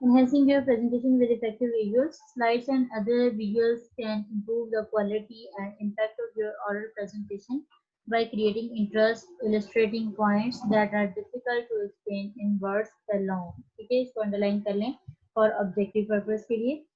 Enhancing your presentation with effective visuals. Slides and other visuals can improve the quality and impact of your oral presentation by creating interest, illustrating points that are difficult to explain in words alone. ठीक है, इसको underline कर लें for objective purpose के लिए.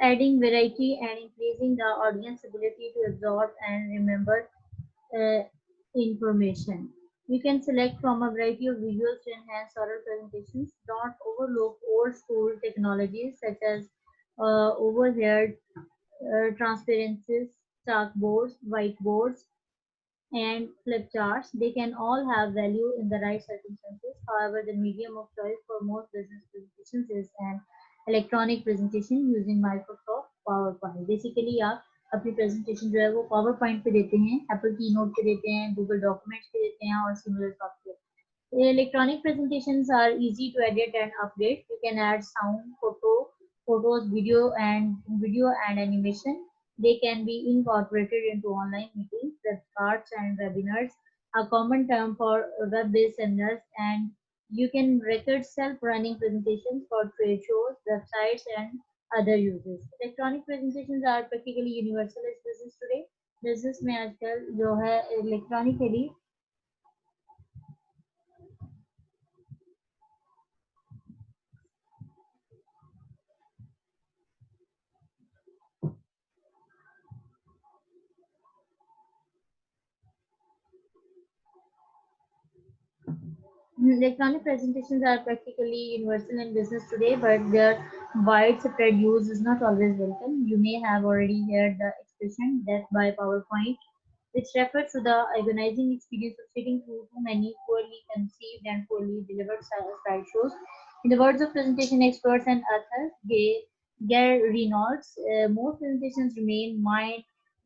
Adding variety and increasing the audience ability to absorb and remember uh, information. You can select from a variety of visuals to enhance oral presentations. Don't overlook old school technologies such as overhead transparencies, chalkboards, whiteboards, and flip charts. They can all have value in the right circumstances. However, the medium of choice for most business presentations is an electronic presentation using Microsoft PowerPoint. Basically, आप अपनी presentation जो है वो PowerPoint पे देते हैं, Apple Keynote पे देते हैं, Google Documents पे देते हैं और similar software. Electronic presentations are easy to edit and update. You can add sound, photos, video and animation. They can be incorporated into online meetings, webcasts, and webinars, a common term for web-based seminars, and you can record self-running presentations for trade shows, websites, and other uses. Electronic presentations are practically universal as business today. Business में आजकल जो है electronically electronic presentations are practically universal in business today, but their widespread use is not always welcome. You may have already heard the expression death by PowerPoint, which refers to the agonizing experience of sitting through too many poorly conceived and poorly delivered slideshows. In the words of presentation experts and authors, Gary Reynolds, most presentations remain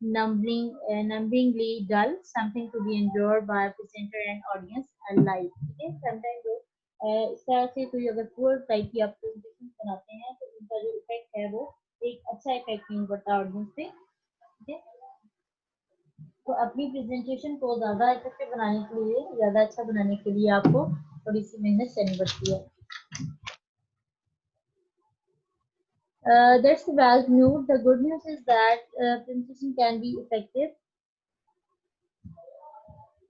numbingly dull, something to be endured by presenter and audience alike. ठीक है, sometimes जो इस तरह से कोई अगर poor type की आप प्रेजेंटेशन बनाते हैं तो उनका जो इफेक्ट है वो एक अच्छा इफेक्ट नहीं पड़ता ऑडियंस पे. ठीक है, तो अपनी प्रेजेंटेशन को ज़्यादा इफेक्टिव बनाने के लिए, ज़्यादा अच्छा बनाने के लिए आपको थोड़ी सी मेहनत करनी पड़ती है. That's the bad news. The good news is that presentation can be effective.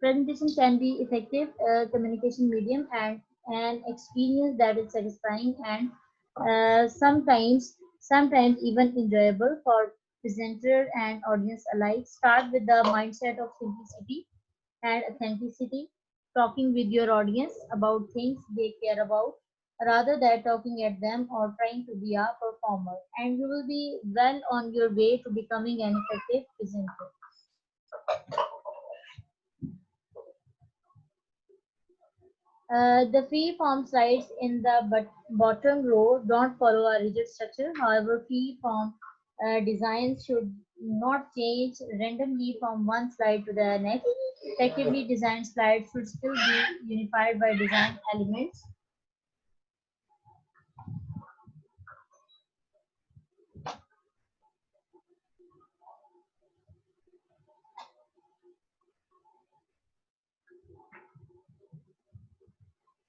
Presentation can be effective communication medium and an experience that is satisfying and sometimes even enjoyable for presenter and audience alike. Start with the mindset of simplicity and authenticity, talking with your audience about things they care about rather than talking at them or trying to be a performer, and you will be well on your way to becoming an effective presenter. The free form slides in the bottom row don't follow a rigid structure. However, free form designs should not change randomly from one slide to the next. Effectively designed slides should still be unified by design elements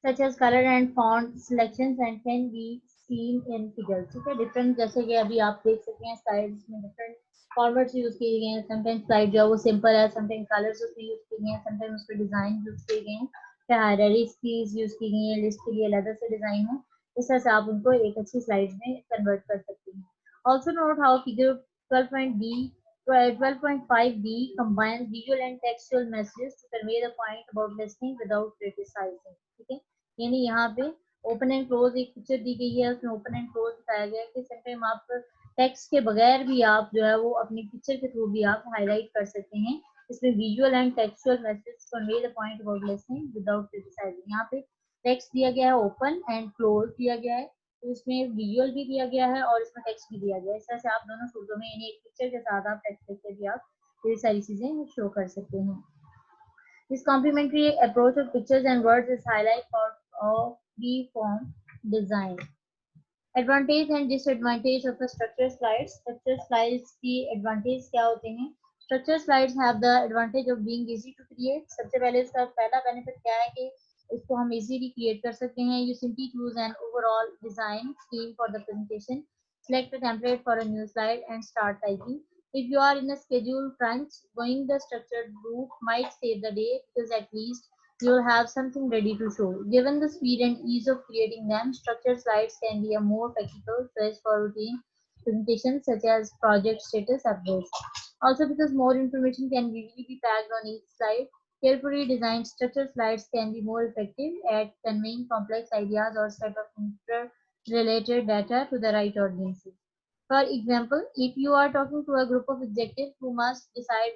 such as color and font selections and can be seen in figures. ठीक है, different जैसे कि अभी आप देख सकते हैं slides में different formats यूज किए गए हैं. Sometimes slide जो है वो simple है, sometimes colors उसमें यूज किए गए हैं, sometimes उसमें design यूज किए गए हैं, फिर hierarchies कीज यूज की गई हैं, list के लिए अलग से डिजाइन है. इस तरह से आप उनको एक अच्छी स्लाइड में कन्वर्ट कर सकते हैं. Also note how figure 12.5b combines visual and textual messages to convey the point about listening without criticizing. ठीक है, यानी यहाँ पे ओपन एंड क्लोज एक पिक्चर दी गई है, उसमें ओपन एंड क्लोज दिखाया गया है कि समटाइम आप टेक्स्ट के बगैर भी आप जो है वो अपनी पिक्चर के थ्रू भी आप हाईलाइट कर सकते हैं. इसमें visual and textual message convey the point about listening without criticising. यहाँ पे टेक्स्ट दिया गया है, ओपन एंड क्लोज दिया गया है, तो इसमें विजुअल भी दिया गया है और इसमें टेक्स्ट भी दिया गया है. इस तरह से आप दोनों सूत्रों में यानी एक पिक्चर के साथ आप टेक्स्ट लिख के भी आप ये सारी चीजें शो कर सकते हैं. This complementary approach of pictures and words is highlight of free form design. Advantage and disadvantage of structure slides. Structure slides की एडवांटेज क्या होते हैं? Structure slides have the advantage of being easy to create. सबसे पहले इसका पहला benefit क्या है कि इसको हम इजीली क्रिएट कर सकते हैं. You simply choose an overall design scheme for the presentation, select a template for a new slide and start typing. If you are in a schedule crunch, going the structured route might save the day because at least you'll have something ready to show. Given the speed and ease of creating them, structured slides can be a more practical choice for routine presentations such as project status updates. Also, because more information can easily be packed on each slide, carefully designed structured slides can be more effective at conveying complex ideas or set of interrelated data to the right audiences. For example, if you are talking to a group of executives who must decide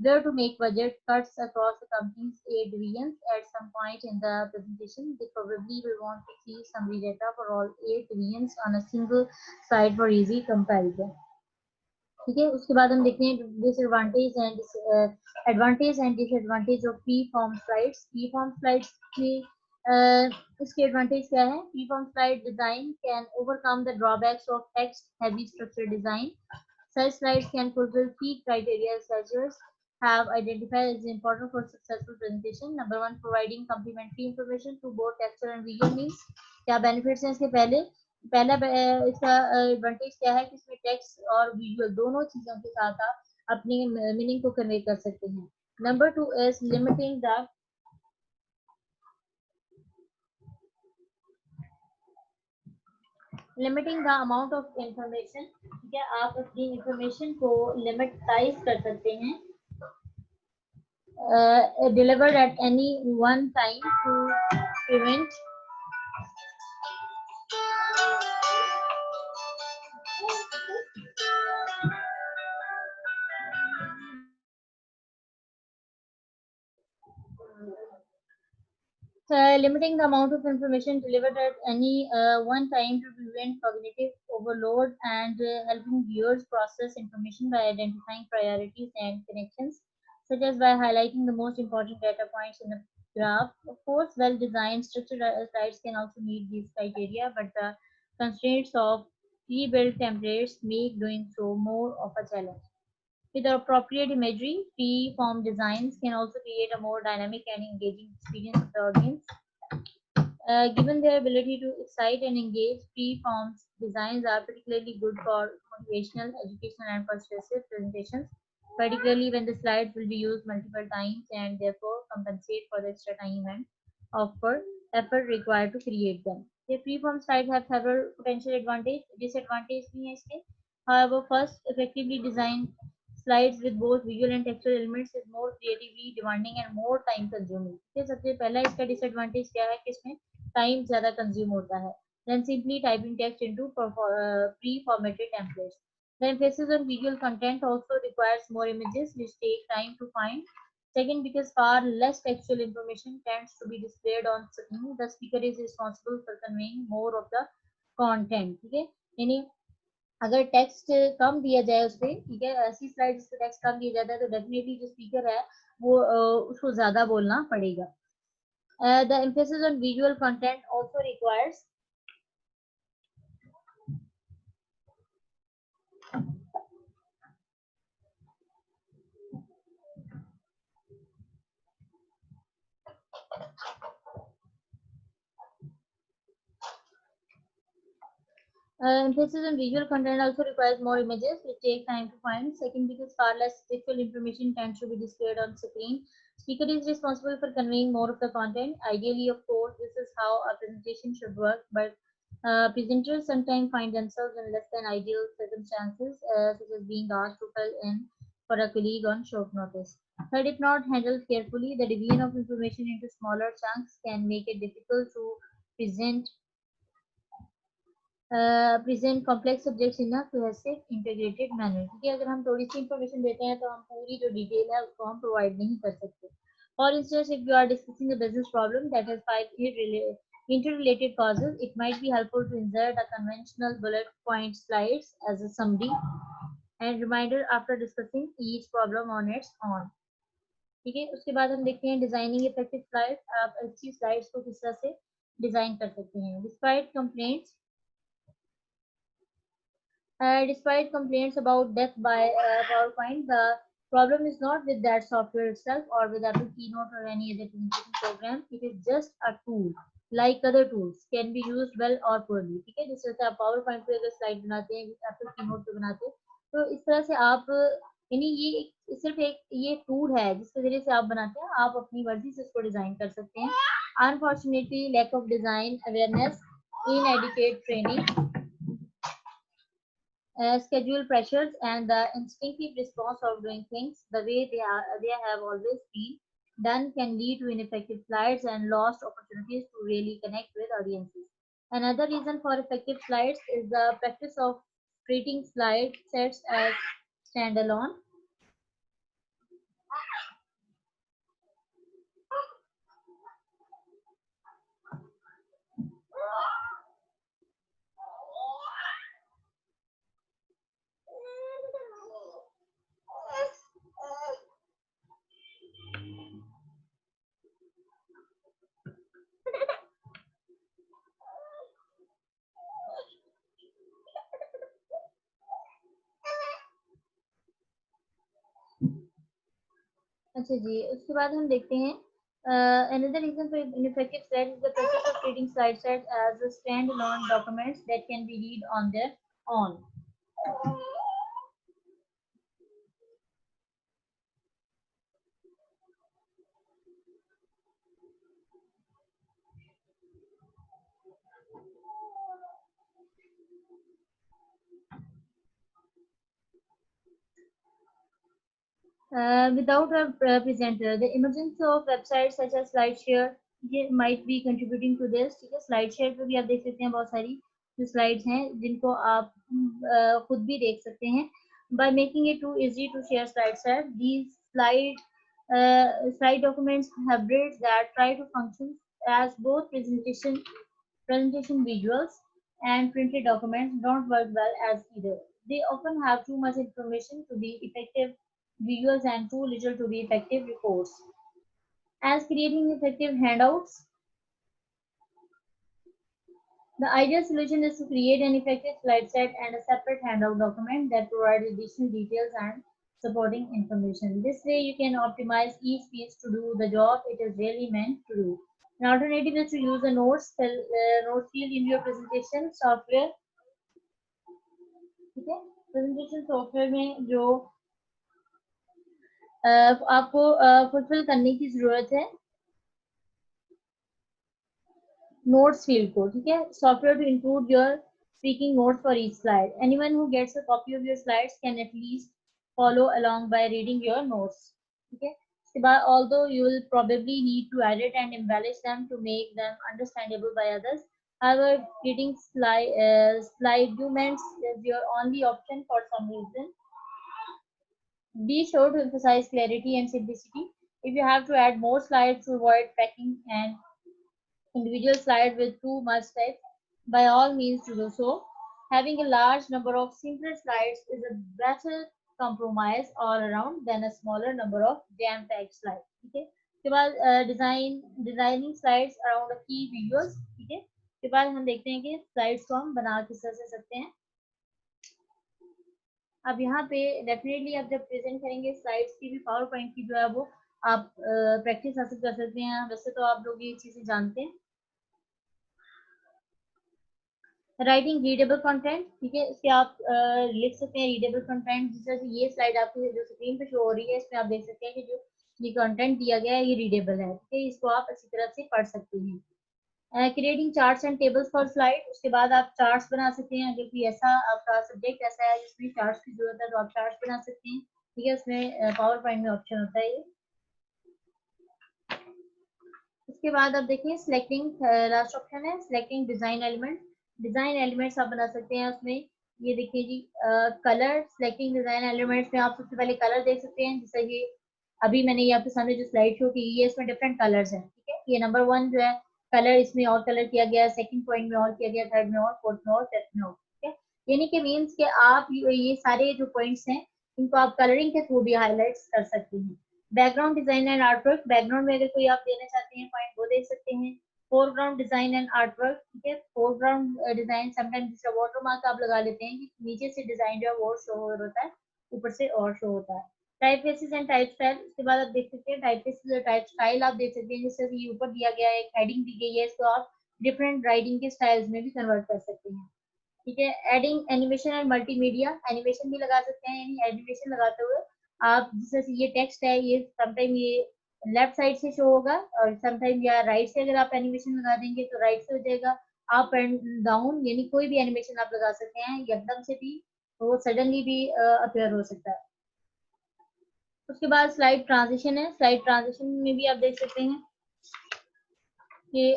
where to make budget cuts across the company's 8 divisions at some point in the presentation, they probably will want to see summary data for all 8 divisions on a single slide for easy comparison. ठीक है, उसके बाद हम देखते हैं advantage and disadvantage of free form slides. Free form slides में इसके advantage क्या है? Free form slide design can overcome the drawbacks of text heavy structured design. Such slides can fulfill key criteria researchers have identified as important for successful presentation. Number one, providing complementary information to both textual and visual means. क्या benefits हैं इसके? पहला इसका advantage क्या है कि इसमें text और विजुअल दोनों चीजों के साथ आप अपनी मीनिंग को कन्वे कर सकते हैं. Number two is limiting the amount of information. ठीक है, आप अपनी इंफॉर्मेशन को लिमिटाइज कर सकते हैं. Delivered at any one time to prevent limiting the amount of information delivered at any one time to prevent cognitive overload and helping viewers process information by identifying priorities and connections, such as by highlighting the most important data points in the graph. Of course, well-designed structured slides can also meet these criteria, but the constraints of pre-built templates make doing so more of a challenge. With appropriate imagery, free-form designs can also create a more dynamic and engaging experience of the audience. Given their ability to excite and engage, free-form designs are particularly good for motivational, educational, and persuasive presentations, particularly when the slides will be used multiple times and therefore compensate for the extra time and effort required to create them. The free-form slides have several potential advantages. Disadvantages भी हैं इसके. However, first, effectively designed slides with both visual and textual elements is more creatively demanding and more time consuming. ठीक है, सबसे पहला इसका disadvantage क्या है कि इसमें टाइम ज्यादा कंज्यूम होता है than simply typing text into pre-formatted templates. The emphasis on visual content also requires more images which take time to find. Second, because far less textual information tends to be displayed on screen, the speaker is responsible for conveying more of the content. ठीक है, यानी अगर text कम दिया जाए उस पर, ठीक है, ऐसी स्लाइड जिस पर टेक्स्ट कम दिया जाता है तो डेफिनेटली जो स्पीकर है वो उसको ज्यादा बोलना पड़ेगा. The emphasis on visual content also requires emphasis on visual content also requires more images which take time to find. Second, because far less textual information tends to be displayed on screen, speaker is responsible for conveying more of the content. Ideally, of course, this is how a presentation should work, but presenters sometimes find themselves in less than ideal circumstances, such as being asked to fill in for a colleague on short notice. Third, if not handled carefully, the division of information into smaller chunks can make it difficult to present present complex subjects in a cohesive integrated manner. ठीक है, अगर हम थोड़ी सी information देते हैं तो हम पूरी जो डिटेल है उसको हम प्रोवाइड नहीं कर सकते. For instance, if you are discussing a business problem that has 5 interrelated causes, it might be helpful to insert a conventional bullet point slides as a summary and reminder after discussing each problem on its own. ठीक है, उसके बाद हम देखते हैं designing effective slide. आप अच्छी slides को किस तरह से डिजाइन कर सकते हैं। Despite complaints about death by PowerPoint, the problem is not with that software itself or with Apple Keynote or any other presentation program. It is just a tool, like other tools, can be used well or poorly. ठीक है, जिस तरह से आप PowerPoint पे अगर slide बनाते हैं, Apple Keynote पे बनाते हैं, तो इस तरह से आप यानी सिर्फ एक ये टूल है जिसके जरिए से आप बनाते हैं, आप अपनी मर्जी से इसको डिजाइन कर सकते हैं। Unfortunately, lack of design awareness, inadequate training, schedule pressures, and the instinctive response of doing things the way they have always been done can lead to ineffective slides and lost opportunities to really connect with audiences. Another reason for effective slides is the practice of treating slide sets as standalone. अच्छा जी, उसके बाद हम देखते हैं another reason for ineffective slides is the practice of treating slide sets as a standalone documents that can be read on their own. Without a presenter, the emergence of websites such as SlideShare might be contributing to this. ठीक है, SlideShare पे भी आप देख सकते हैं बहुत सारी जो slides हैं जिनको आप खुद भी देख सकते हैं. By making it too easy to share SlideShare, these slide documents hybrids that try to function as both presentation visuals and printed documents don't work well as either. They often have too much information to be effective visuals and too little to be effective reports. As creating effective handouts, the ideal solution is to create an effective slide set and a separate handout document that provides additional details and supporting information. This way, you can optimize each piece to do the job it is really meant to do. An alternative is to use a notes field in your presentation software. ठीक है, presentation software में जो आपको fulfil करने की जरूरत है notes field को. ठीक है, software to include your speaking notes for each slide. Anyone who gets a copy of your slides can at least follow along by reading your notes. ठीक है, इसके बाद although you will probably need to edit and embellish them to make them understandable by others. However, creating slide documents is your only option for some reason. Be sure to emphasize clarity and simplicity. If you have to add more slides to avoid packing and individual slide with too much text, by all means to do so. Having a large number of simpler slides is a better compromise all around than a smaller number of jam-packed slides. ठीक है, उसके बाद designing slides around अ की videos. ठीक है, उसके बाद हम देखते हैं कि स्लाइड्स को हम बना किस तरह से सकते हैं. अब यहाँ पे डेफिनेटली आप जब प्रेजेंट करेंगे स्लाइड्स की भी पावर पॉइंट की जो है वो आप प्रैक्टिस हासिल कर सकते हैं. वैसे तो आप लोग ये चीजें जानते हैं. Writing readable content. ठीक है, इसके आप लिख सकते हैं रीडेबल कंटेंट. जिस तरह से ये स्लाइड आपकी जो स्क्रीन पे शो हो रही है इसमें आप देख सकते हैं कि जो ये कंटेंट दिया गया है ये रीडेबल है. ठीक है, इसको आप अच्छी तरह से पढ़ सकते हैं. Creating charts and tables for slide. उसके बाद आप चार्ट्स बना सकते हैं. अगर कोई ऐसा आपका सब्जेक्ट ऐसा है जिसमें चार्ट्स की जरूरत है तो आप चार्ट्स बना सकते हैं. ठीक है, उसमें पावर पॉइंट में ऑप्शन होता है ये. उसके बाद आप देखिए सिलेक्टिंग लास्ट ऑप्शन है selecting design element. Design elements आप बना सकते हैं उसमें. ये देखिए जी कलर. सिलेक्टिंग डिजाइन एलिमेंट्स में आप सबसे पहले कलर देख सकते हैं. जैसे कि अभी मैंने ये आपके सामने जो स्लाइड शो की है इसमें डिफरेंट कलर्स हैं. ठीक है, ये नंबर 1 जो है कलर इसमें और कलर किया गया, सेकंड पॉइंट में और किया गया, थर्ड में और, फोर्थ में और, फिफ्थ में और. ठीक है, यानी कि मीन्स कि आप ये सारे जो पॉइंट्स हैं इनको आप कलरिंग के थ्रू भी हाईलाइट्स कर सकते हैं। Background design and artwork, background में अगर कोई आप देना चाहते हैं पॉइंट वो दे सकते हैं। फोरग्राउंड डिजाइन एंड आर्टवर्क, ठीक है, फोरग्राउंड डिजाइन समटाइम्स जिसका वाटर मार्क आप लगा लेते हैं कि नीचे से डिजाइन जो है वो शो होता है, ऊपर से और शो होता है। Type faces and type style, उसके बाद आप देख सकते हैं टाइप फेसिस और टाइप स्टाइल आप देख सकते हैं, जैसे ये ऊपर दिया गया है, एक हेडिंग दी गई है, इसको आप डिफरेंट राइटिंग के स्टाइल्स में भी कन्वर्ट कर सकते हैं। ठीक है, adding animation and multimedia, animation भी लगा सकते हैं, यानी एनिमेशन लगाते हुए आप जैसे ये टेक्स्ट है ये समटाइम ये लेफ्ट साइड से शो होगा और समटाइम या राइट से अगर आप एनिमेशन लगा देंगे तो राइट से हो जाएगा। अप एंड डाउन यानी कोई भी एनिमेशन आप लगा सकते हैं, एकदम से भी वो सडनली भी अपेयर हो सकता है। उसके बाद स्लाइड ट्रांजिशन है, स्लाइड ट्रांजिशन में भी आप देख सकते हैं कि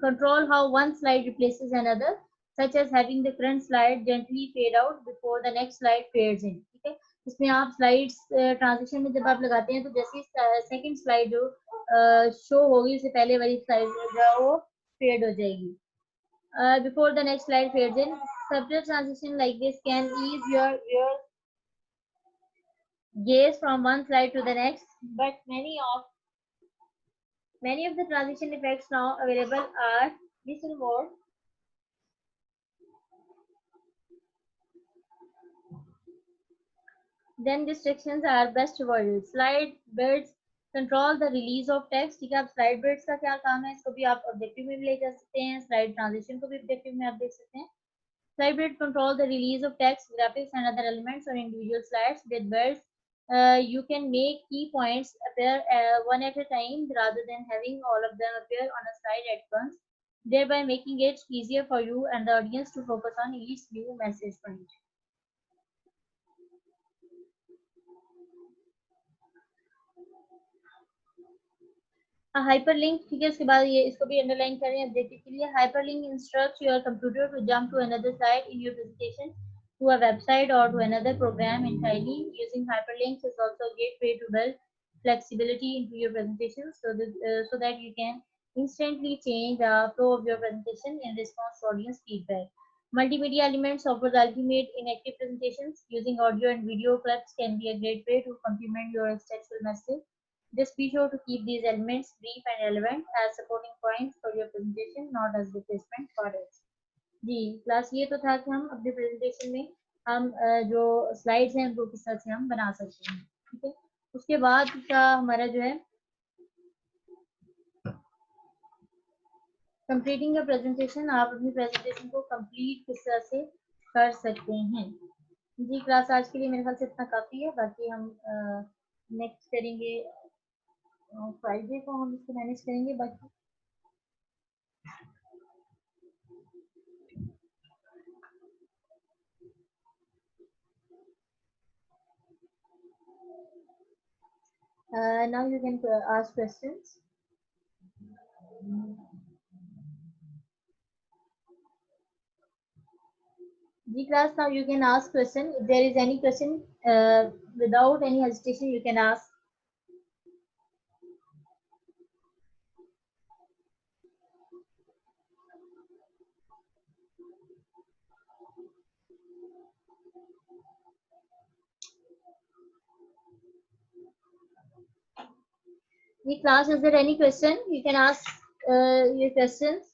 control how one slide replaces another, such as having the current slide gently fade out before the next slide fades in। ठीक है, इसमें आप स्लाइड्स ट्रांजिशन में जब आप लगाते हैं तो जैसे सेकंड स्लाइड जो शो होगी उससे पहले वाली स्लाइड जो है वो फेड हो जाएगी। Before the next slide fades in, subtle transition like this can ease your gaze from one slide to the next, but many of the transition effects now available are listen more. Then restrictions are best avoided. Slide bids control the release of text। ठीक है, अब slide beads का क्या काम है, इसको भी आप ऑब्जेक्टिव में भी ले जा सकते हैं, स्लाइड ट्रांजिशन को भी ऑब्जेक्टिव में आप देख सकते हैं। Slide bid control the release of text, graphics, and other elements on individual slides. With bids, you can make key points appear one at a time rather than having all of them appear on a slide at once, thereby making it easier for you and the audience to focus on each new message point। Hyperlink, ठीक है, उसके बाद ये इसको भी underline कर रहे हैं ऑब्जेक्टिव के लिए। Hyperlink instructs your computer to jump to another slide in your presentation, to a website or to another program entirely। Using hyperlinks is also a great way to build flexibility into your presentation so that you can instantly change the flow of your presentation in response to audience feedback। Multimedia elements offer the ultimate in active presentations। Using audio and video clips can be a great way to complement your textual message। Just be sure to keep these elements brief and relevant as supporting points for your presentation, not as replacement for it। जी class, ये तो था कि हम अपने presentation में हम जो स्लाइड्स हैं उनको किस तरह से हम बना सकते हैं। ठीक है, उसके बाद का हमारा जो है कंप्लीटिंग योर प्रेजेंटेशन, आप अपनी प्रेजेंटेशन को कंप्लीट किस तरह से कर सकते हैं। जी क्लास, आज के लिए मेरे ख्याल से इतना काफ़ी है, बाकी हम नेक्स्ट करेंगे फ्राइडे को हम इसको मैनेज करेंगे। बाकी now you can ask questions। Ji class, now you can ask question, if there is any question without any hesitation you can ask। Ji class, is there any question you can ask your questions।